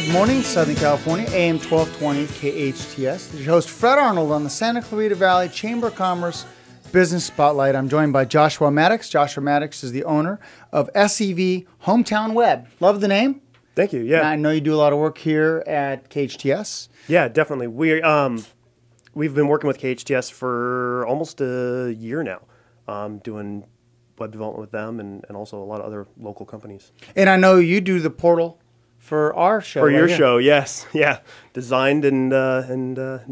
Good morning, Southern California, AM 1220 KHTS. This is your host, Fred Arnold, on the Santa Clarita Valley Chamber of Commerce Business Spotlight. I'm joined by Joshua Maddox. Joshua Maddox is the owner of SEV Hometown Web. Love the name. Thank you. Yeah, I know you do a lot of work here at KHTS. Yeah, definitely. We've been working with KHTS for almost a year now, doing web development with them and also a lot of other local companies. And I know you do the portal for our show. For your show, yes. Yeah. Designed and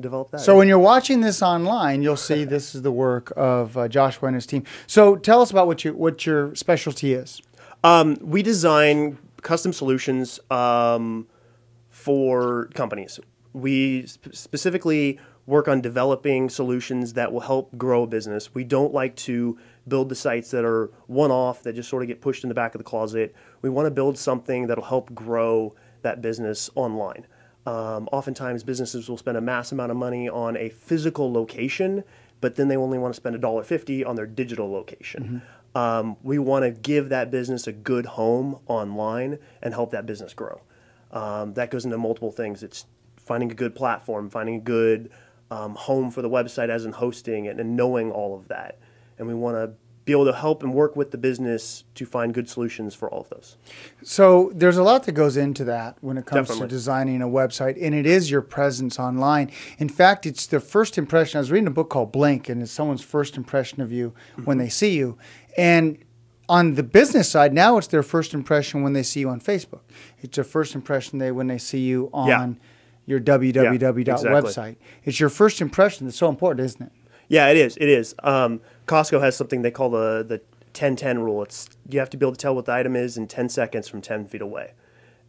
developed that. So when you're watching this online, you'll see this is the work of Joshua and his team. So tell us about what your specialty is. We design custom solutions for companies. We specifically work on developing solutions that will help grow a business. We don't like to build the sites that are one-off, that just sort of get pushed in the back of the closet. We want to build something that'll help grow that business online. Oftentimes, businesses will spend a mass amount of money on a physical location, but then they only want to spend $1.50 on their digital location. Mm-hmm. We want to give that business a good home online and help that business grow. That goes into multiple things. It's finding a good platform, finding a good home for the website as in hosting it, and knowing all of that. And we want to be able to help and work with the business to find good solutions for all of those. So there's a lot that goes into that when it comes Definitely. to designing a website, and it is your presence online. In fact, it's the first impression. I was reading a book called Blink, and it's someone's first impression of you when they see you. And on the business side, now it's their first impression when they see you on Facebook. It's their first impression when they see you on your www.website. It's your first impression that's so important, isn't it? Yeah, it is. It is. Costco has something they call the 10-10 rule. It's you have to be able to tell what the item is in 10 seconds from 10 feet away.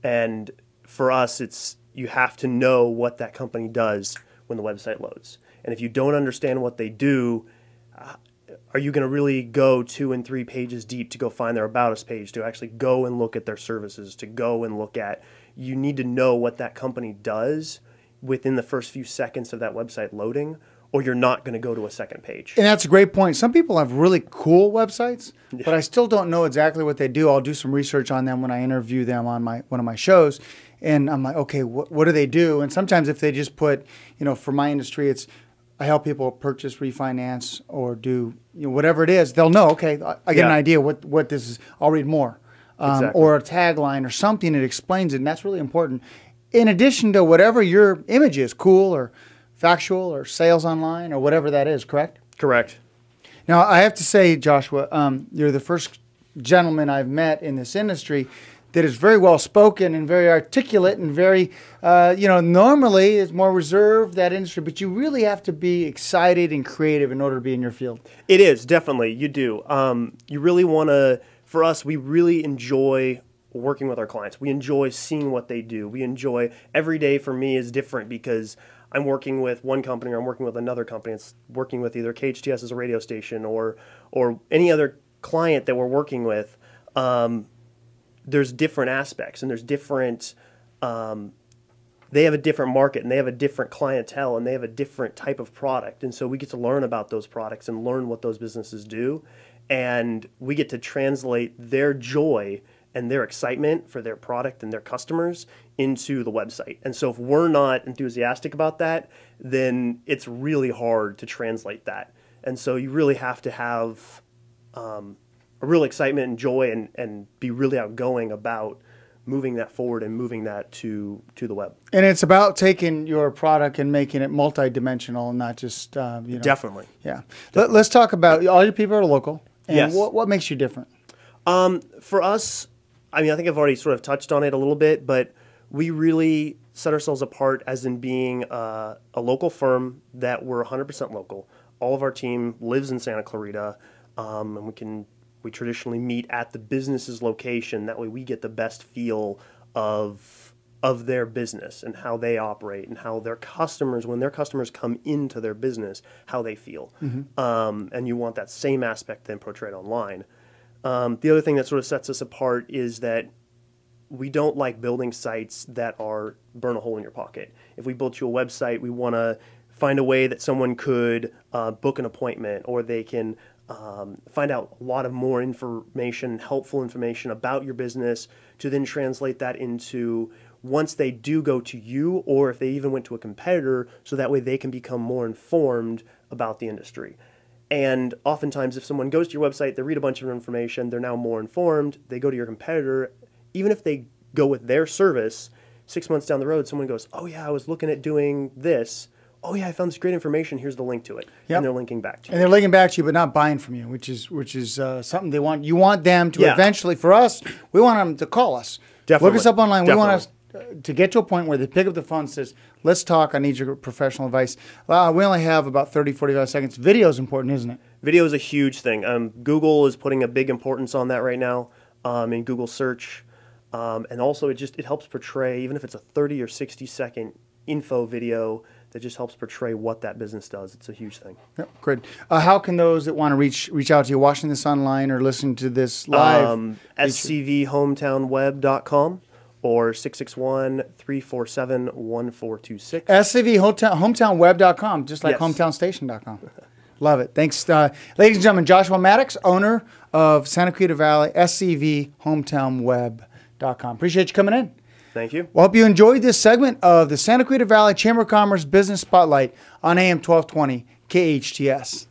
And for us, it's you have to know what that company does when the website loads. And if you don't understand what they do, are you going to really go 2 and 3 pages deep to go find their About Us page, to actually go and look at their services, to go and look at, you need to know what that company does within the first few seconds of that website loading, or you're not going to go to a second page. And that's a great point. Some people have really cool websites, but I still don't know exactly what they do. I'll do some research on them when I interview them on one of my shows. And I'm like, okay, what do they do? And sometimes if they just put, for my industry, I help people purchase, refinance, or do whatever it is, they'll know, okay, I get an idea what this is. I'll read more. Exactly. Or a tagline or something that explains it, and that's really important. In addition to whatever your image is, cool or factual or sales online or whatever that is, correct? Correct. Now, I have to say, Joshua, you're the first gentleman I've met in this industry that is very well spoken and very articulate and very, normally it's more reserved, that industry, but you really have to be excited and creative in order to be in your field. It is, definitely. You do. You really want to, for us, we really enjoy working with our clients. We enjoy seeing what they do. We enjoy, every day for me is different because I'm working with one company or I'm working with another company. It's working with either KHTS as a radio station or any other client that we're working with. There's different aspects and there's different, they have a different market and they have a different clientele and they have a different type of product. And so we get to learn about those products and learn what those businesses do. And we get to translate their joy and their excitement for their product and their customers into the website. And so if we're not enthusiastic about that, then it's really hard to translate that. And so you really have to have a real excitement and joy and be really outgoing about moving that forward and moving that to the web. And it's about taking your product and making it multidimensional and not just, Definitely. Yeah. Let's talk about, all your people are local. And yes. What makes you different? For us, I mean, I think I've already sort of touched on it a little bit, but we really set ourselves apart as in being a local firm that we're 100% local. All of our team lives in Santa Clarita, and we traditionally meet at the business's location. That way we get the best feel of their business and how they operate and how their customers, when their customers come into their business, how they feel. Mm-hmm. And you want that same aspect then portrayed online. The other thing that sort of sets us apart is that we don't like building sites that are burn a hole in your pocket. If we build you a website, we want to find a way that someone could book an appointment, or they can find out a lot of more information, helpful information about your business, to then translate that into once they do go to you, or if they even went to a competitor, so that way they can become more informed about the industry. And oftentimes if someone goes to your website, they read a bunch of information, they're now more informed, they go to your competitor, even if they go with their service, 6 months down the road, someone goes, oh yeah, I was looking at doing this. Oh yeah, I found this great information. Here's the link to it. Yep. And they're linking back to you. And they're linking back to you, but not buying from you, which is something they want. You want them to eventually, for us, we want them to call us. Definitely. Look us up online. Definitely. We want us to get to a point where they pick up the phone and says, let's talk. I need your professional advice. We only have about 30, 45 seconds. Video is important, isn't it? Video is a huge thing. Google is putting a big importance on that right now in Google search. And also it helps portray, even if it's a 30 or 60 second info video, that just helps portray what that business does. It's a huge thing. Yep, great. How can those that want to reach out to you, watching this online or listening to this live? scvhometownweb.com or 661-347-1426. scvhometownweb.com, just like hometownstation.com. Love it. Thanks. Ladies and gentlemen, Joshua Maddox, owner of Santa Clarita Valley, scvhometownweb.com. Appreciate you coming in. Thank you. Well, hope you enjoyed this segment of the Santa Clarita Valley Chamber of Commerce Business Spotlight on AM 1220 KHTS.